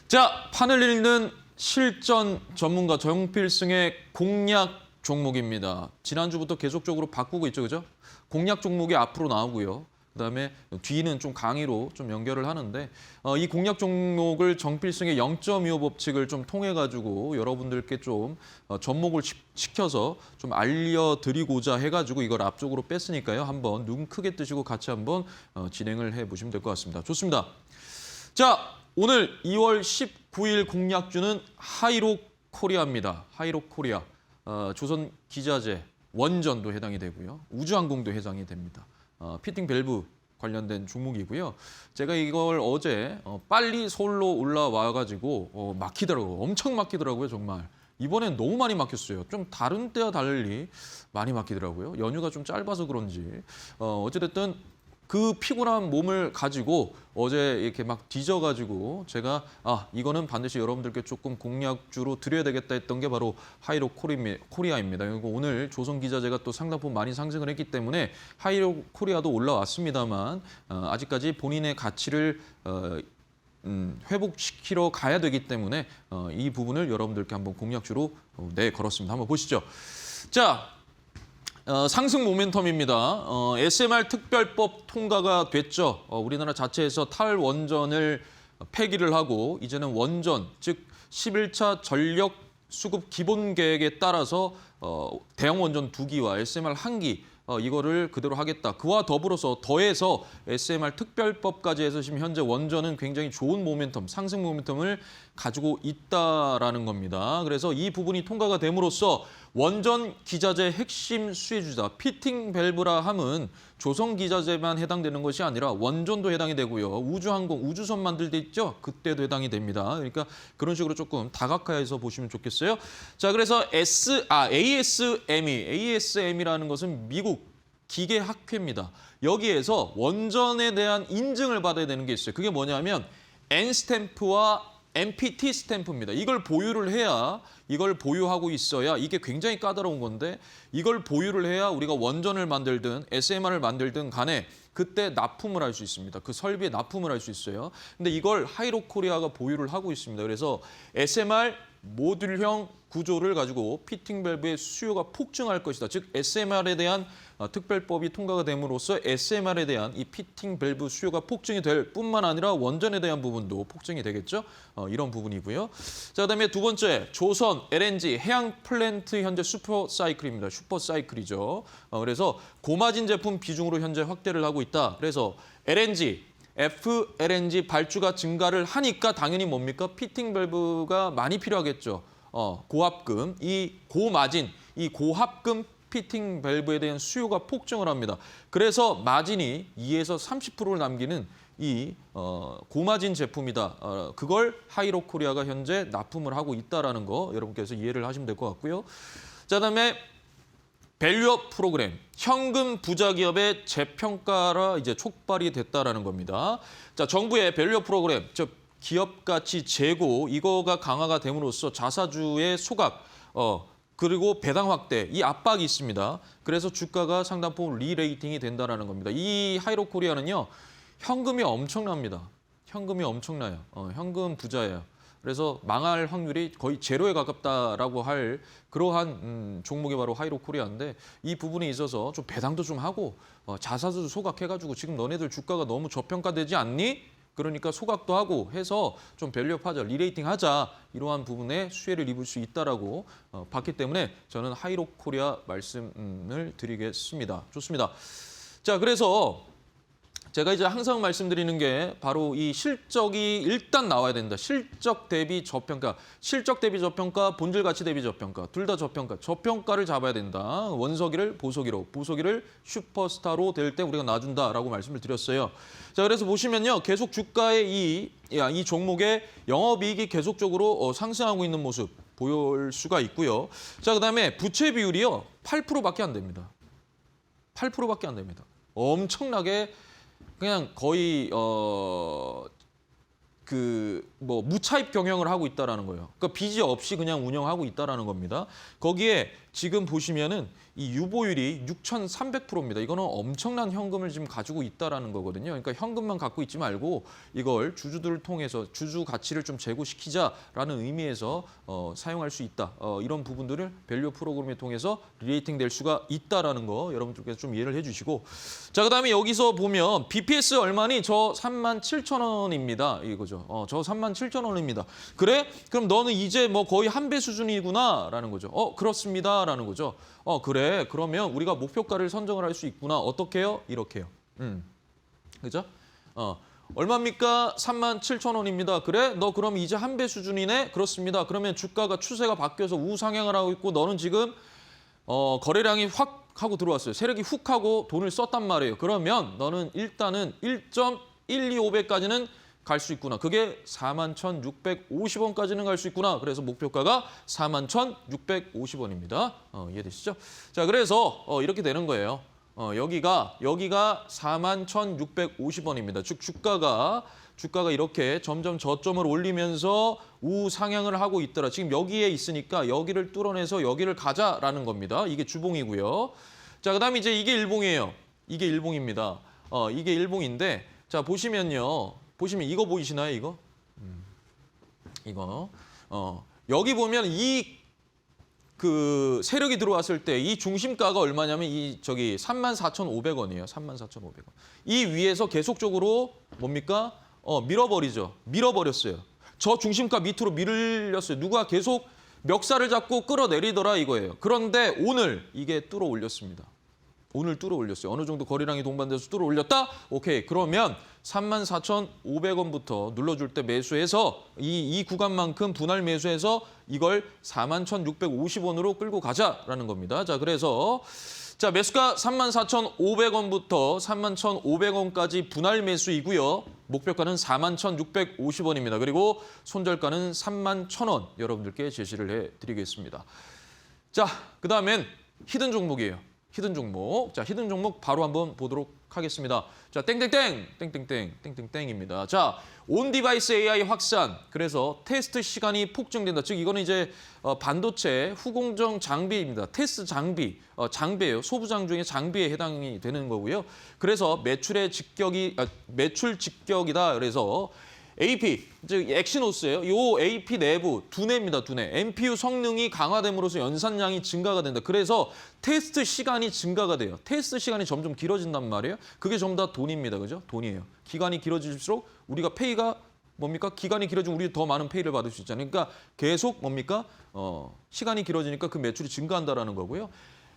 자, 판을 읽는 실전 전문가 정필승의 공략 종목입니다. 지난주부터 계속적으로 바꾸고 있죠, 그죠? 공략 종목이 앞으로 나오고요. 그다음에 뒤는 좀 강의로 좀 연결을 하는데 이 공략 종목을 정필승의 0.25 법칙을 좀 통해 가지고 여러분들께 좀 접목을 시켜서 좀 알려드리고자 해가지고 이걸 앞쪽으로 뺐으니까요. 한번 눈 크게 뜨시고 같이 한번 진행을 해보시면 될 것 같습니다. 좋습니다. 자, 오늘 2월 19일 공략주는 하이록 코리아입니다. 하이록 코리아. 조선 기자재, 원전도 해당이 되고요. 우주항공도 해당이 됩니다. 피팅 밸브 관련된 종목이고요. 제가 이걸 어제 빨리 서울로 올라와가지고 막히더라고요. 엄청 막히더라고요, 정말. 이번엔 너무 많이 막혔어요. 좀 다른 때와 달리 많이 막히더라고요. 연휴가 좀 짧아서 그런지. 어찌됐든 그 피곤한 몸을 가지고 어제 이렇게 막 뒤져가지고 제가 이거는 반드시 여러분들께 조금 공략주로 드려야 되겠다 했던 게 바로 하이록 코리아입니다. 그리고 오늘 조선기자재가 또 상당폭 많이 상승을 했기 때문에 하이록 코리아도 올라왔습니다만 아직까지 본인의 가치를 회복시키러 가야 되기 때문에 이 부분을 여러분들께 한번 공략주로 걸었습니다. 한번 보시죠. 자. 상승 모멘텀입니다. SMR 특별법 통과가 됐죠. 우리나라 자체에서 탈원전을 폐기를 하고 이제는 원전, 즉 11차 전력 수급 기본 계획에 따라서 대형 원전 2기와 SMR 1기 이거를 그대로 하겠다. 그와 더불어서 더해서 SMR 특별법까지 해서 지금 현재 원전은 굉장히 좋은 모멘텀, 상승 모멘텀을 가지고 있다라는 겁니다. 그래서 이 부분이 통과가 됨으로써 원전 기자재 핵심 수혜주다. 피팅 밸브라 함은 조선 기자재만 해당되는 것이 아니라 원전도 해당이 되고요. 우주항공, 우주선 만들 때 있죠? 그때도 해당이 됩니다. 그러니까 그런 식으로 조금 다각화해서 보시면 좋겠어요. 자, 그래서 ASM이라는 것은 미국 기계학회입니다. 여기에서 원전에 대한 인증을 받아야 되는 게 있어요. 그게 뭐냐면 N스탬프와 MPT 스탬프입니다. 이걸 보유를 해야, 이걸 보유하고 있어야 이게 굉장히 까다로운 건데 이걸 보유를 해야 우리가 원전을 만들든 SMR을 만들든 간에 그때 납품을 할 수 있습니다. 그 설비에 납품을 할 수 있어요. 근데 이걸 하이록 코리아가 보유를 하고 있습니다. 그래서 SMR 모듈형 구조를 가지고 피팅 밸브의 수요가 폭증할 것이다. 즉 SMR에 대한 특별법이 통과가 됨으로써 SMR에 대한 이 피팅 밸브 수요가 폭증이 될 뿐만 아니라 원전에 대한 부분도 폭증이 되겠죠. 이런 부분이고요. 자, 그다음에 두 번째, 조선 LNG 해양 플랜트 현재 슈퍼 사이클입니다. 슈퍼 사이클이죠. 그래서 고마진 제품 비중으로 현재 확대를 하고 있다. 그래서 LNG FLNG 발주가 증가를 하니까 당연히 뭡니까? 피팅 밸브가 많이 필요하겠죠. 고합금, 이 고마진, 이 고합금 피팅 밸브에 대한 수요가 폭증을 합니다. 그래서 마진이 2에서 30%를 남기는 이 고마진 제품이다. 그걸 하이로코리아가 현재 납품을 하고 있다라는 거 여러분께서 이해를 하시면 될 것 같고요. 자, 그다음에 밸류업 프로그램, 현금 부자 기업의 재평가라 이제 촉발이 됐다라는 겁니다. 자, 정부의 밸류업 프로그램, 즉 기업 가치 제고 이거가 강화가 됨으로써 자사주의 소각, 그리고 배당 확대 이 압박이 있습니다. 그래서 주가가 상당폭 리레이팅이 된다라는 겁니다. 이 하이로코리아는요, 현금이 엄청납니다. 현금이 엄청나요. 현금 부자예요. 그래서 망할 확률이 거의 제로에 가깝다라고 할 그러한 종목이 바로 하이로코리아인데 이 부분에 있어서 좀 배당도 좀 하고 자사주 소각해가지고 지금 너네들 주가가 너무 저평가되지 않니? 그러니까 소각도 하고 해서 좀 밸류업하자, 리레이팅하자 이러한 부분에 수혜를 입을 수 있다라고 봤기 때문에 저는 하이로코리아 말씀을 드리겠습니다. 좋습니다. 자, 그래서 제가 이제 항상 말씀드리는 게 바로 이 실적이 일단 나와야 된다. 실적 대비 저평가, 실적 대비 저평가, 본질 가치 대비 저평가, 둘 다 저평가, 저평가를 잡아야 된다. 원석이를 보석이로, 보석이를 슈퍼스타로 될 때 우리가 놔준다라고 말씀을 드렸어요. 자, 그래서 보시면요, 계속 주가의 이 종목의 영업이익이 계속적으로 상승하고 있는 모습 보일 수가 있고요. 자, 그다음에 부채 비율이요 8%밖에 안 됩니다. 8%밖에 안 됩니다. 엄청나게 그냥 거의 무차입 경영을 하고 있다라는 거예요. 그러니까 빚이 없이 그냥 운영하고 있다라는 겁니다. 거기에 지금 보시면은 이 유보율이 6,300%입니다. 이거는 엄청난 현금을 지금 가지고 있다라는 거거든요. 그러니까 현금만 갖고 있지 말고 이걸 주주들을 통해서 주주 가치를 좀 제고시키자라는 의미에서 사용할 수 있다. 이런 부분들을 밸류 프로그램을 통해서 리레이팅 될 수가 있다라는 거 여러분들께서 좀 이해를 해주시고, 자, 그다음에 여기서 보면 BPS 얼마니? 저 37,000원입니다. 이거죠. 저 37,000원입니다. 그래? 그럼 너는 이제 뭐 거의 한 배 수준이구나라는 거죠. 그렇습니다라는 거죠. 그래. 그러면 우리가 목표가를 선정을 할 수 있구나. 어떻게 해요? 이렇게요. 그죠? 얼마입니까? 37,000원입니다. 그래? 너 그럼 이제 한 배 수준이네? 그렇습니다. 그러면 주가가 추세가 바뀌어서 우상향을 하고 있고 너는 지금 거래량이 확 하고 들어왔어요. 세력이 훅 하고 돈을 썼단 말이에요. 그러면 너는 일단은 1.125배까지는 갈 수 있구나. 그게 41,650원까지는 갈 수 있구나. 그래서 목표가가 41,650원입니다. 이해되시죠? 자, 그래서 이렇게 되는 거예요. 여기가 41,650원입니다. 즉 주가가 이렇게 점점 저점을 올리면서 우상향을 하고 있더라. 지금 여기에 있으니까 여기를 뚫어내서 여기를 가자라는 겁니다. 이게 주봉이고요. 자, 그다음에 이제 이게 일봉이에요. 이게 일봉입니다. 이게 일봉인데, 자, 보시면 이거 보이시나요? 이거? 이거. 여기 보면 그 세력이 들어왔을 때 이 중심가가 얼마냐면 34,500원이에요. 34,500원. 이 위에서 계속적으로 뭡니까? 밀어버리죠. 밀어버렸어요. 저 중심가 밑으로 밀렸어요. 누가 계속 멱살을 잡고 끌어내리더라 이거예요. 그런데 오늘 이게 뚫어 올렸습니다. 오늘 뚫어 올렸어요. 어느 정도 거래량이 동반돼서 뚫어 올렸다? 오케이. 그러면 34,500원부터 눌러줄 때 매수해서 이 구간만큼 분할 매수해서 이걸 41,650원으로 끌고 가자라는 겁니다. 자, 그래서 자, 매수가 34,500원부터 31,500원까지 분할 매수이고요. 목표가는 41,650원입니다. 그리고 손절가는 31,000원 여러분들께 제시를 해드리겠습니다. 자, 그다음엔 히든 종목이에요. 히든 종목. 자, 히든 종목 바로 한번 보도록 하겠습니다. 자, 땡땡땡입니다. 자, 온 디바이스 AI 확산. 그래서 테스트 시간이 폭증된다. 즉 이거는 이제 반도체 후공정 장비입니다. 테스트 장비, 장비예요. 소부장 중에 장비에 해당이 되는 거고요. 그래서 매출 직격이다. 그래서 AP, 즉 엑시노스예요. 이 AP 내부 두뇌입니다. 두뇌. NPU 성능이 강화됨으로써 연산량이 증가가 된다. 그래서 테스트 시간이 증가가 돼요. 테스트 시간이 점점 길어진단 말이에요. 그게 전부 다 돈입니다. 그죠? 돈이에요. 기간이 길어질수록 우리가 페이가 뭡니까? 기간이 길어지면 우리 더 많은 페이를 받을 수 있잖아요. 그러니까 계속 뭡니까? 시간이 길어지니까 그 매출이 증가한다라는 거고요.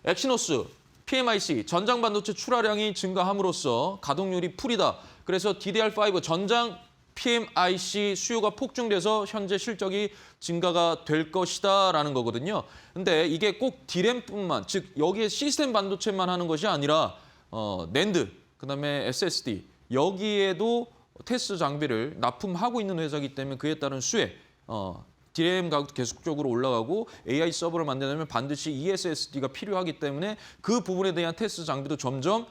엑시노스, PMIC, 전장 반도체 출하량이 증가함으로써 가동률이 풀이다. 그래서 DDR5 전장 PMIC 수요가 폭증돼서 현재 실적이 증가가 될 것이다라는 거거든요. 근데 이게 꼭 D램뿐만, 즉 여기에 시스템 반도체만 하는 것이 아니라 낸드, 그다음에 SSD 여기에도 테스트 장비를 납품하고 있는 회사이기 때문에 그에 따른 수혜, DRAM 가격도 계속적으로 올라가고 AI 서버를 만들려면 반드시 ESSD가 필요하기 때문에 그 부분에 대한 테스트 장비도 점점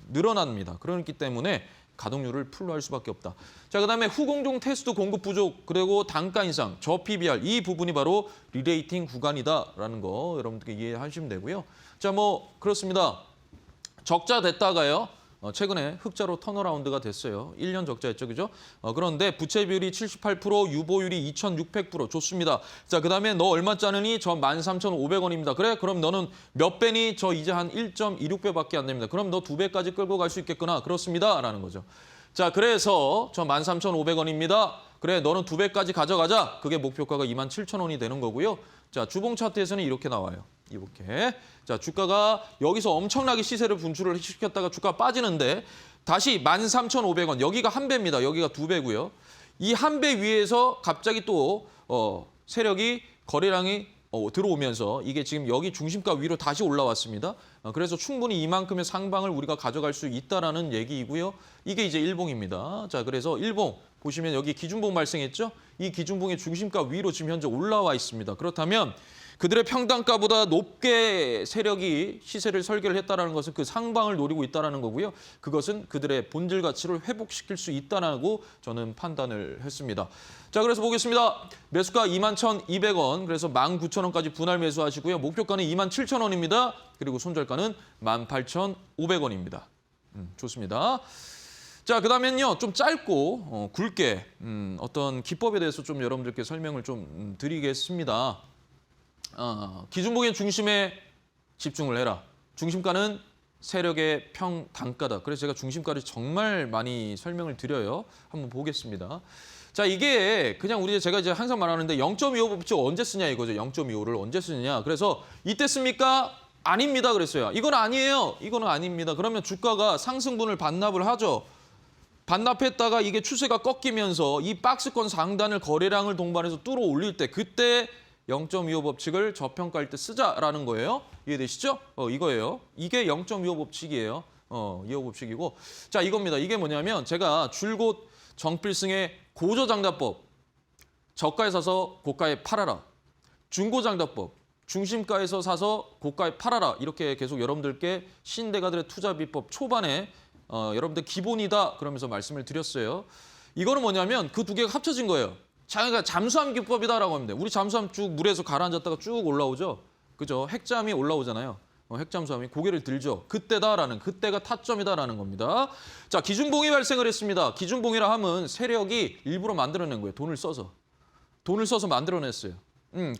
늘어납니다. 그렇기 때문에 가동률을 풀로 할 수밖에 없다. 자, 그다음에 후공정 테스트 공급 부족, 그리고 단가 인상, 저 PBR 이 부분이 바로 리레이팅 구간이다라는 거 여러분들께 이해하시면 되고요. 자, 뭐 그렇습니다. 적자 됐다가요. 최근에 흑자로 턴어라운드가 됐어요. 1년 적자였죠, 그죠? 그런데 부채 비율이 78%, 유보율이 2,600% 좋습니다. 자, 그다음에 너 얼마 짜느니? 저 13,500원입니다. 그래? 그럼 너는 몇 배니? 저 이제 한 1.26배밖에 안 됩니다. 그럼 너 2배까지 끌고 갈 수 있겠구나. 그렇습니다. 라는 거죠. 자, 그래서 저 13,500원입니다. 그래, 너는 2배까지 가져가자. 그게 목표가가 27,000원이 되는 거고요. 자, 주봉 차트에서는 이렇게 나와요. 이렇게. 자, 주가가 여기서 엄청나게 시세를 분출을 시켰다가 주가가 빠지는데 다시 13,500원. 여기가 한 배입니다. 여기가 2배고요. 이 한 배 위에서 갑자기 또 세력이 거래량이 들어오면서 이게 지금 여기 중심가 위로 다시 올라왔습니다. 그래서 충분히 이만큼의 상방을 우리가 가져갈 수 있다라는 얘기이고요. 이게 이제 일봉입니다. 자, 그래서 일봉 보시면 여기 기준봉 발생했죠? 이 기준봉의 중심가 위로 지금 현재 올라와 있습니다. 그렇다면 그들의 평단가보다 높게 세력이 시세를 설계를 했다는 것은 그 상방을 노리고 있다는 거고요. 그것은 그들의 본질 가치를 회복시킬 수 있다고 저는 판단을 했습니다. 자, 그래서 보겠습니다. 매수가 21,200원, 그래서 19,000원까지 분할 매수하시고요. 목표가는 27,000원입니다. 그리고 손절가는 18,500원입니다. 좋습니다. 자, 그다음엔요, 좀 짧고 굵게 어떤 기법에 대해서 좀 여러분들께 설명을 좀 드리겠습니다. 기준봉의 중심에 집중을 해라. 중심가는 세력의 평단가다. 그래서 제가 중심가를 정말 많이 설명을 드려요. 한번 보겠습니다. 자, 이게 그냥 제가 이제 항상 말하는데 0.25 법칙 언제 쓰냐 이거죠. 0.25를 언제 쓰느냐. 그래서 이때 씁니까? 아닙니다. 그랬어요. 이건 아니에요. 이거는 아닙니다. 그러면 주가가 상승분을 반납을 하죠. 반납했다가 이게 추세가 꺾이면서 이 박스권 상단을 거래량을 동반해서 뚫어 올릴 때 그때 0.25 법칙을 저평가할 때 쓰자라는 거예요. 이해되시죠? 이거예요. 이게 0.25 법칙이에요. 25 법칙이고. 자, 이겁니다. 이게 뭐냐면 제가 줄곧 정필승의 고저장답법. 저가에 사서 고가에 팔아라. 중고장답법. 중심가에서 사서 고가에 팔아라. 이렇게 계속 여러분들께 신대가들의 투자 비법 초반에 여러분들 기본이다 그러면서 말씀을 드렸어요. 이거는 뭐냐면 그 두 개가 합쳐진 거예요. 그러니까 잠수함 기법이다라고 합니다. 우리 잠수함 쭉 물에서 가라앉았다가 쭉 올라오죠. 그죠? 핵잠이 올라오잖아요. 핵잠수함이 고개를 들죠. 그때가 타점이다라는 겁니다. 자, 기준봉이 발생을 했습니다. 기준봉이라 함은 세력이 일부러 만들어낸 거예요. 돈을 써서 만들어냈어요.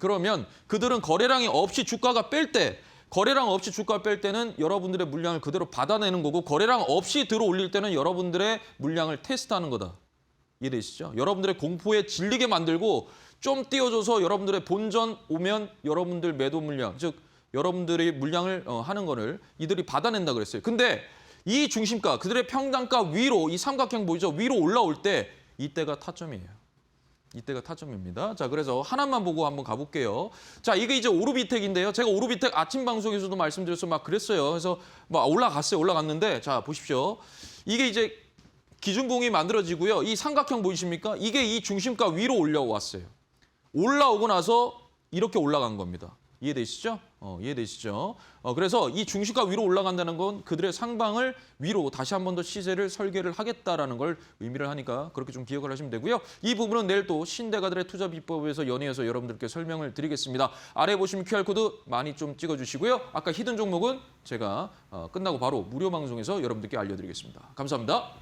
그러면 그들은 거래량이 없이 주가가 뺄 때, 거래량 없이 주가 뺄 때는 여러분들의 물량을 그대로 받아내는 거고 거래량 없이 들어올릴 때는 여러분들의 물량을 테스트하는 거다. 이해되시죠? 여러분들의 공포에 질리게 만들고 좀 띄워줘서 여러분들의 본전 오면 여러분들 매도 물량, 즉 여러분들이 물량을 하는 거를 이들이 받아낸다 그랬어요. 근데 이 중심가, 그들의 평단가 위로, 이 삼각형 보이죠? 위로 올라올 때 이때가 타점이에요. 이때가 타점입니다. 자, 그래서 하나만 보고 한번 가볼게요. 자, 이게 이제 오르비텍인데요. 제가 오르비텍 아침 방송에서도 말씀드려서 막 그랬어요. 그래서 막 올라갔는데 자, 보십시오. 이게 이제 기준봉이 만들어지고요. 이 삼각형 보이십니까? 이게 이 중심가 위로 올라왔어요. 올라오고 나서 이렇게 올라간 겁니다. 이해되시죠? 이해되시죠? 그래서 이 중심가 위로 올라간다는 건 그들의 상방을 위로 다시 한 번 더 시세를 설계를 하겠다라는 걸 의미를 하니까 그렇게 좀 기억을 하시면 되고요. 이 부분은 내일 또 신대가들의 투자 비법에서 연이어서 여러분들께 설명을 드리겠습니다. 아래 보시면 QR코드 많이 좀 찍어주시고요. 아까 히든 종목은 제가 끝나고 바로 무료 방송에서 여러분들께 알려드리겠습니다. 감사합니다.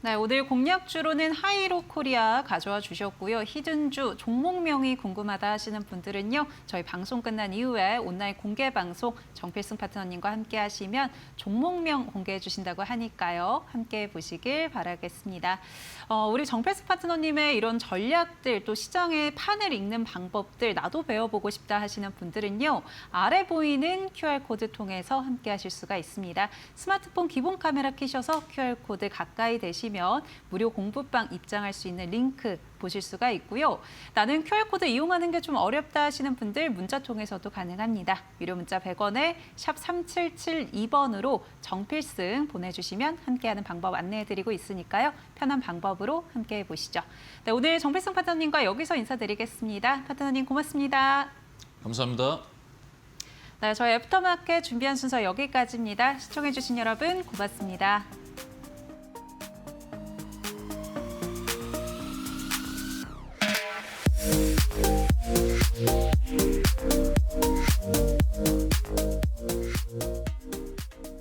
네, 오늘 공략주로는 하이로 코리아 가져와 주셨고요. 히든주 종목명이 궁금하다 하시는 분들은요. 저희 방송 끝난 이후에 온라인 공개 방송 정필승 파트너님과 함께 하시면 종목명 공개해 주신다고 하니까요. 함께 보시길 바라겠습니다. 우리 정필승 파트너님의 이런 전략들 또 시장의 판을 읽는 방법들 나도 배워보고 싶다 하시는 분들은요. 아래 보이는 QR코드 통해서 함께 하실 수가 있습니다. 스마트폰 기본 카메라 켜셔서 QR코드 가까이 대시면 무료 공부방 입장할 수 있는 링크 보실 수가 있고요. 나는 QR코드 이용하는 게 좀 어렵다 하시는 분들 문자 통해서도 가능합니다. 유료 문자 100원에 샵 3772번으로 정필승 보내주시면 함께하는 방법 안내해드리고 있으니까요. 편한 방법으로 함께해 보시죠. 네, 오늘 정필승 파트너님과 여기서 인사드리겠습니다. 파트너님 고맙습니다. 감사합니다. 네, 저희 애프터마켓 준비한 순서 여기까지입니다. 시청해주신 여러분 고맙습니다.